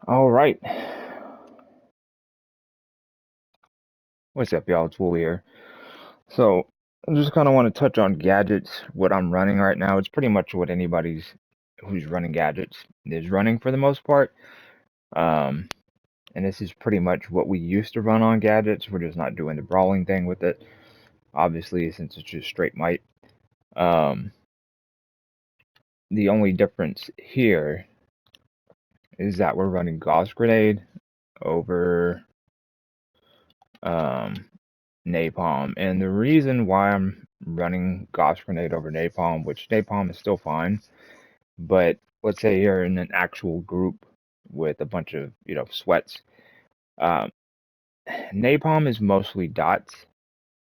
All right. What's up, y'all? It's Wool here. So, I just kind of want to touch on gadgets, what I'm running right now. It's pretty much what anybody's who's running gadgets is running for the most part. And this is pretty much what we used to run on gadgets. We're just not doing the brawling thing with it, obviously, since it's just straight might. The only difference here is that we're running Gauss Grenade over Napalm, and the reason why I'm running Gauss Grenade over Napalm, which Napalm is still fine, but let's say you're in an actual group with a bunch of, sweats. Napalm is mostly dots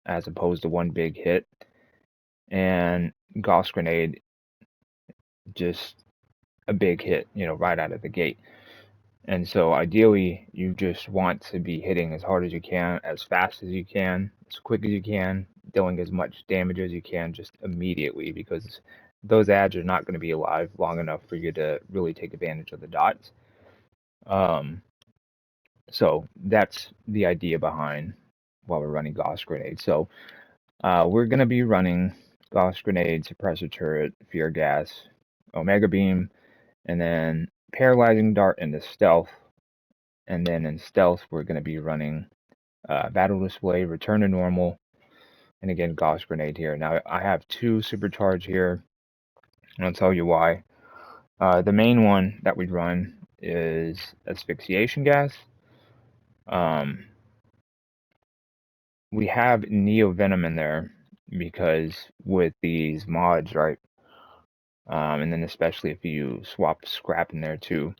as opposed to one big hit, and Gauss Grenade just a big hit, right out of the gate. And so ideally, you just want to be hitting as hard as you can, as fast as you can, as quick as you can, dealing as much damage as you can just immediately, because those ads are not going to be alive long enough for you to really take advantage of the dots. So that's the idea behind while we're running Gauss Grenade. So we're going to be running Gauss Grenade, Suppressor Turret, Fear Gas, Omega Beam, and then Paralyzing Dart into Stealth. And then in Stealth, we're going to be running Battle Display, Return to Normal, and again, Gauss Grenade here. Now, I have two Supercharge here, and I'll tell you why. The main one that we run is Asphyxiation Gas. We have Neo Venom in there because with these mods, right? And then especially if you swap Scrap in there too.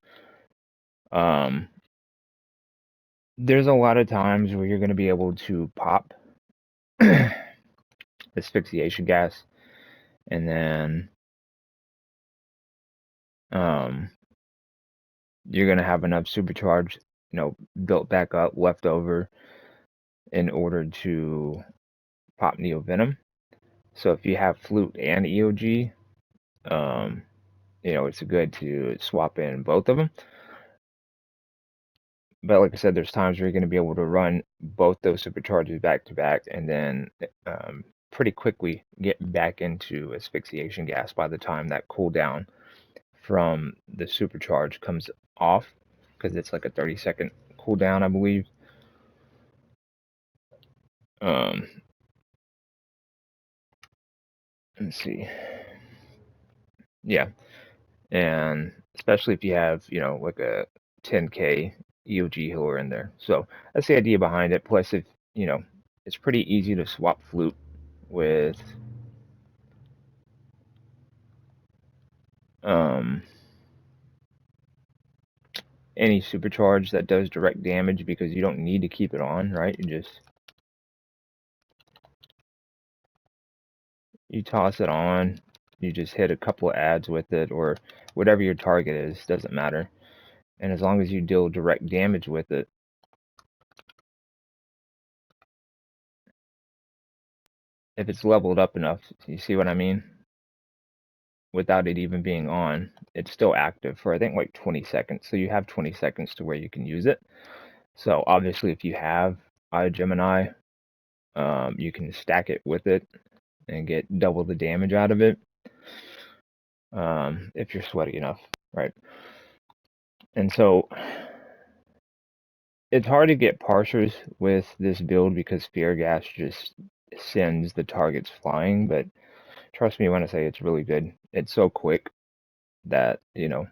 There's a lot of times where you're going to be able to pop Asphyxiation Gas, and then you're going to have enough Supercharge, built back up, left over in order to pop Neo Venom. So if you have Flute and EOG, it's good to swap in both of them. But like I said, there's times where you're going to be able to run both those Supercharges back to back, and then pretty quickly get back into Asphyxiation Gas by the time that cooldown from the Supercharge comes off, because it's like a 30-second cooldown, I believe. Let's see. Yeah, and especially if you have, like a 10k EOG healer in there. So that's the idea behind it. Plus, if it's pretty easy to swap Flute with any Supercharge that does direct damage, because you don't need to keep it on, right? You toss it on, you just hit a couple of ads with it, or whatever your target is, doesn't matter. And as long as you deal direct damage with it, if it's leveled up enough, you see what I mean? Without it even being on, it's still active for I think like 20 seconds. So you have 20 seconds to where you can use it. So obviously if you have Gemini, you can stack it with it and get double the damage out of it if you're sweaty enough, right? And so it's hard to get partials with this build because fear gas just sends the targets flying, but trust me when I say it's really good. It's so quick that, you know,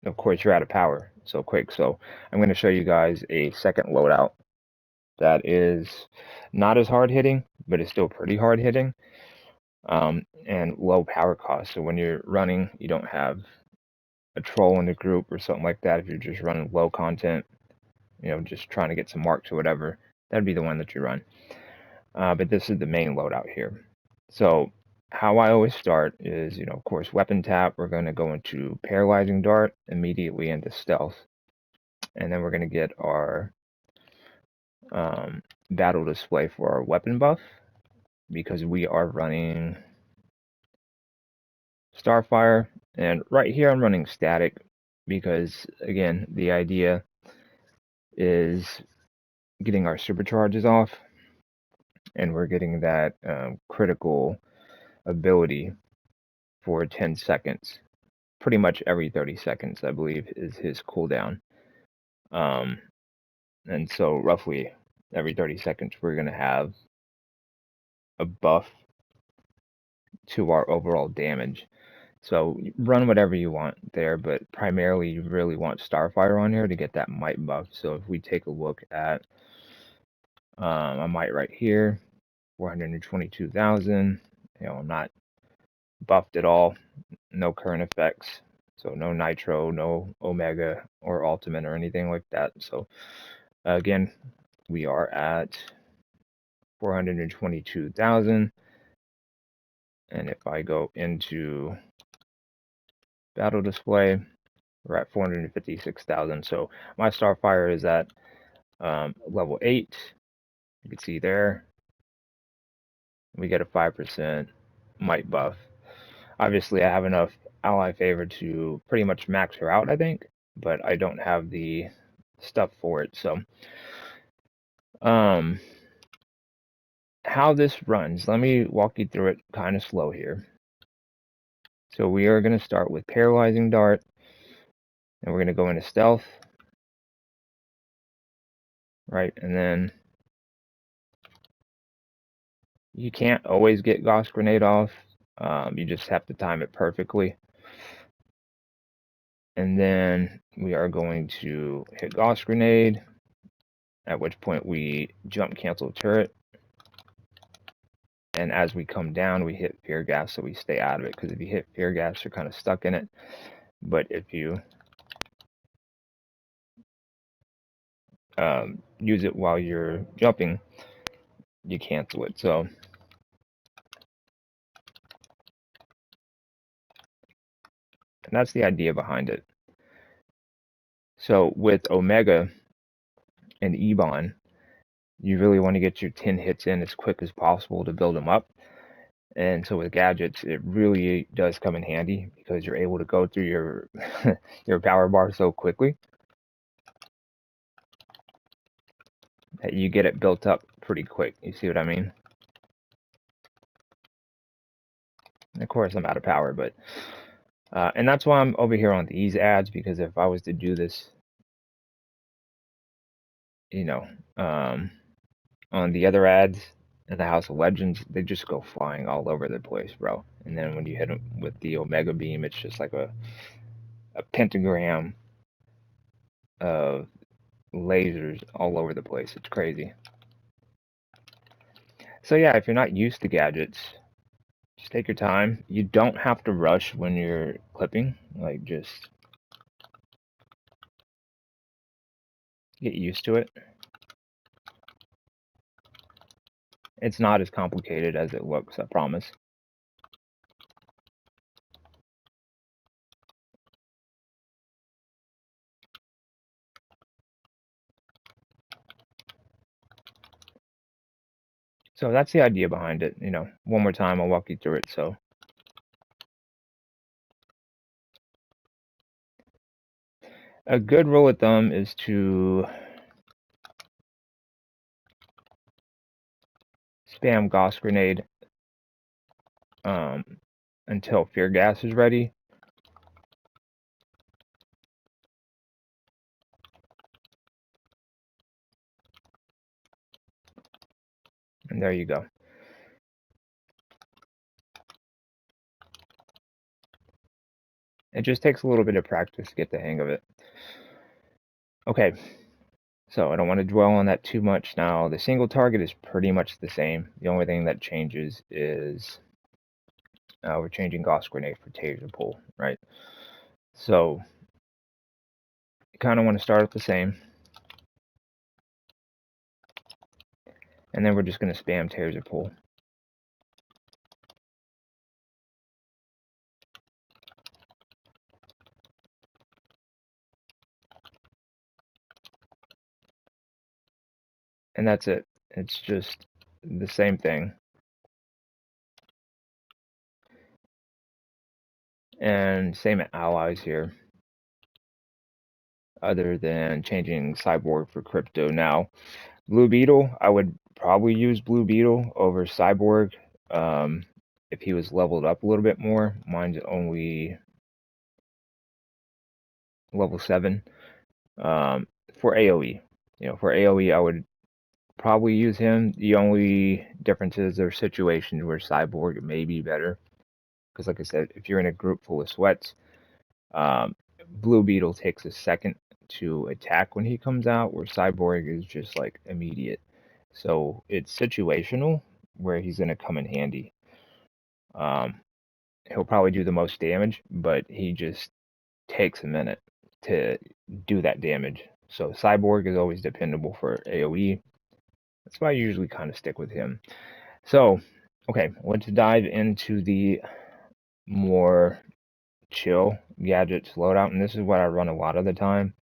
of course you're out of power so quick. So I'm going to show you guys a second loadout that is not as hard hitting, but it's still pretty hard hitting, and low power cost. So when you're running, you don't have a troll in the group or something like that. If you're just running low content, you know, just trying to get some marks or whatever, that'd be the one that you run. But this is the main loadout here. So how I always start is, you know, of course, weapon tap. We're going to go into paralyzing dart, immediately into stealth, and then we're going to get our battle display for our weapon buff, because we are running Starfire. And right here I'm running static because, again, the idea is getting our supercharges off, and we're getting that critical ability for 10 seconds. Pretty much every 30 seconds, I believe, is his cooldown. And so roughly every 30 seconds, we're going to have a buff to our overall damage. So run whatever you want there, but primarily you really want Starfire on here to get that might buff. So if we take a look at a might right here, 422,000. You know, I'm not buffed at all, no current effects, so no nitro, no omega or ultimate or anything like that. So again, we are at 422,000, and if I go into battle display, we're at 456,000. So my Starfire is at level 8. You can see there we get a 5% might buff. Obviously, I have enough ally favor to pretty much max her out, I think, but I don't have the stuff for it. So how this runs, let me walk you through it kind of slow here. So we are going to start with paralyzing dart, and we're going to go into stealth, right? And then you can't always get Gauss Grenade off. You just have to time it perfectly. And then we are going to hit Gauss Grenade, at which point we jump cancel turret. And as we come down, we hit fear gas, so we stay out of it, because if you hit fear gas, you're kind of stuck in it. But if you use it while you're jumping, you cancel it. So and that's the idea behind it. So with Omega and Ebon, you really want to get your 10 hits in as quick as possible to build them up. And so with gadgets, it really does come in handy because you're able to go through your your power bar so quickly that you get it built up pretty quick. You see what I mean? And of course, I'm out of power, but and that's why I'm over here on these ads, because if I was to do this, you know, on the other ads in the House of Legends, they just go flying all over the place, bro. And then when you hit them with the Omega Beam, it's just like a pentagram of lasers all over the place. It's crazy. So yeah, if you're not used to gadgets, just take your time. You don't have to rush when you're clipping. Like, just get used to it. It's not as complicated as it looks, I promise. So that's the idea behind it. You know, one more time, I'll walk you through it. So a good rule of thumb is to spam Gauss Grenade until Fear Gas is ready. And there you go. It just takes a little bit of practice to get the hang of it. Okay, so I don't want to dwell on that too much now. The single target is pretty much the same. The only thing that changes is we're changing Gauss Grenade for Taser Pull, right? So you kind of want to start at the same. And then we're just going to spam Taser Pull. And that's it. It's just the same thing. And same allies here, other than changing Cyborg for Crypto. Now, Blue Beetle, I would probably use Blue Beetle over Cyborg if he was leveled up a little bit more. Mine's only level 7 for AoE. For AoE, I would probably use him. The only differences are situations where Cyborg may be better. Because like I said, if you're in a group full of sweats, Blue Beetle takes a second to attack when he comes out, where Cyborg is just like immediate. So it's situational where he's going to come in handy. He'll probably do the most damage, but he just takes a minute to do that damage. So Cyborg is always dependable for AoE. That's why I usually kind of stick with him. So, okay, let's dive into the more chill gadgets loadout, and this is what I run a lot of the time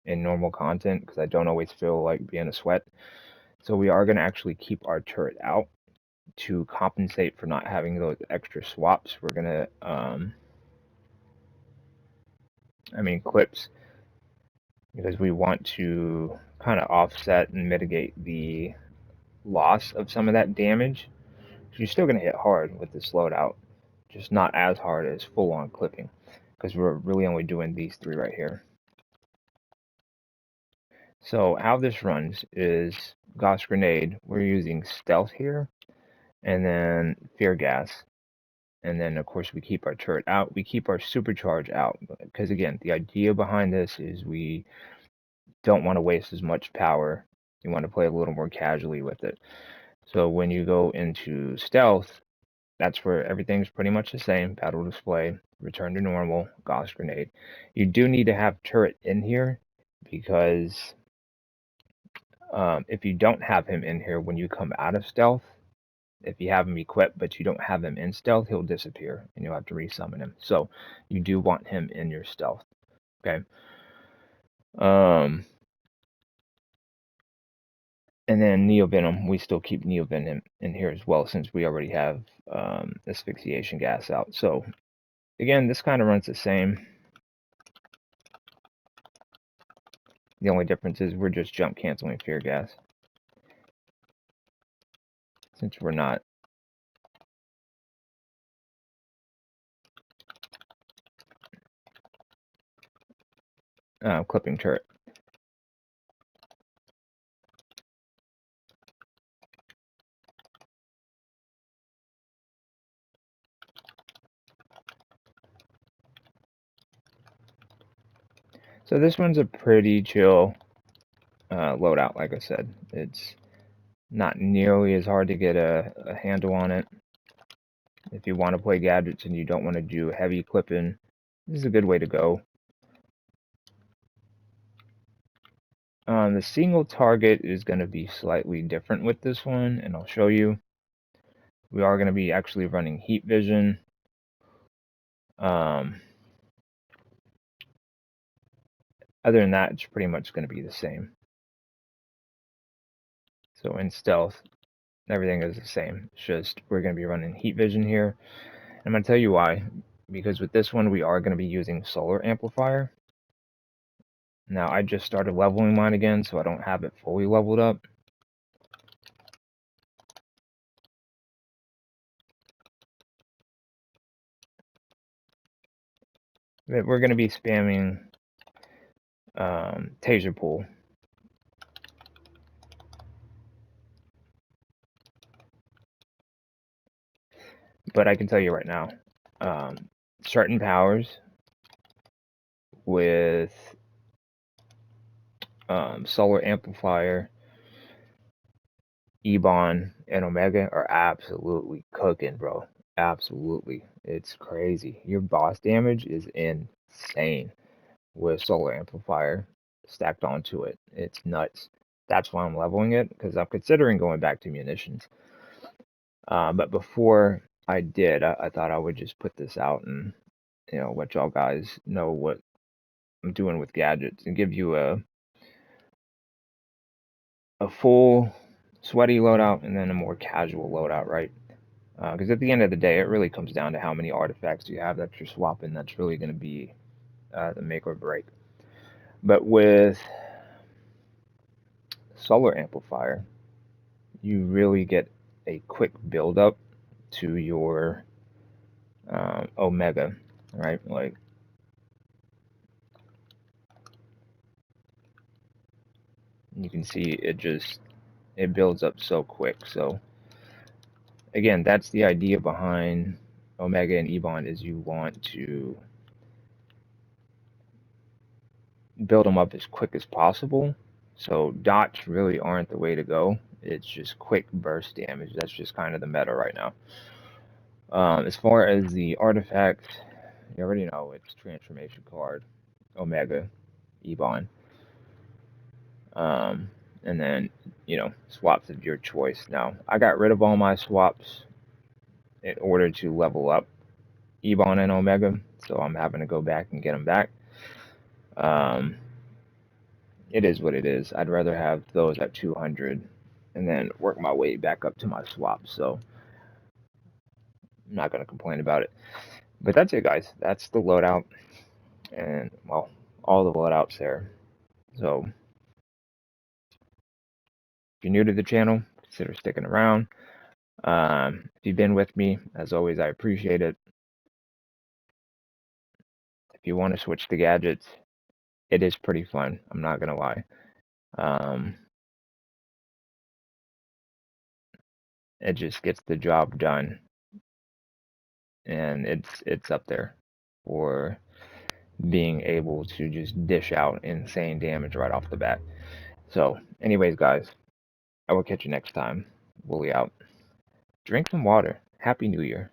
in normal content because I don't always feel like being a sweat. So we are going to actually keep our turret out to compensate for not having those extra swaps. We're going to clips, because we want to kind of offset and mitigate the loss of some of that damage. So you're still going to hit hard with this loadout, just not as hard as full-on clipping, because we're really only doing these 3 right here. So how this runs is Gauss Grenade, we're using Stealth here, and then Fear Gas. And then, of course, we keep our turret out. We keep our Supercharge out. Because, again, the idea behind this is we don't want to waste as much power. You want to play a little more casually with it. So when you go into Stealth, that's where everything's pretty much the same. Battle Display, Return to Normal, Gauss Grenade. You do need to have turret in here, because if you don't have him in here when you come out of Stealth, if you have him equipped but you don't have him in Stealth, he'll disappear and you'll have to resummon him. So you do want him in your Stealth. Okay. And then Neovenom, we still keep Neovenom in here as well, since we already have asphyxiation gas out. So again, this kind of runs the same. The only difference is we're just jump canceling fear gas, since we're not clipping turret. So this one's a pretty chill loadout. Like I said, it's not nearly as hard to get a handle on it. If you want to play gadgets and you don't want to do heavy clipping, this is a good way to go. The single target is going to be slightly different with this one, and I'll show you. We are going to be actually running heat vision. Other than that, it's pretty much going to be the same. So in stealth, everything is the same. It's just we're going to be running heat vision here. I'm going to tell you why. Because with this one, we are going to be using solar amplifier. Now, I just started leveling mine again, so I don't have it fully leveled up. we're going to be spamming taser pull. But I can tell you right now, certain powers with solar amplifier, Ebon, and Omega are absolutely cooking, bro. Absolutely. It's crazy. Your boss damage is insane with solar amplifier stacked onto it. It's nuts. That's why I'm leveling it, because I'm considering going back to munitions. But before I did, I thought I would just put this out and let y'all guys know what I'm doing with gadgets and give you a full sweaty loadout and then a more casual loadout, right? Because at the end of the day, it really comes down to how many artifacts you have that you're swapping. That's really going to be the make or break. But with solar amplifier, you really get a quick build up to your Omega, right? Like, you can see it builds up so quick. So again, that's the idea behind Omega and Ebon, is you want to build them up as quick as possible. So dots really aren't the way to go. It's just quick burst damage. That's just kind of the meta right now. As far as the artifact, you already know it's transformation card, Omega, Ebon, and then swaps of your choice. Now I got rid of all my swaps in order to level up Ebon and Omega, so I'm having to go back and get them back. It is what it is. I'd rather have those at 200 and then work my way back up to my swap. So I'm not going to complain about it. But that's it, guys. That's the loadout. And, well, all the loadouts there. So if you're new to the channel, consider sticking around. If you've been with me, as always, I appreciate it. If you want to switch to gadgets, it is pretty fun. I'm not going to lie. It just gets the job done. And it's up there for being able to just dish out insane damage right off the bat. So, anyways, guys, I will catch you next time. Wooly out. Drink some water. Happy New Year.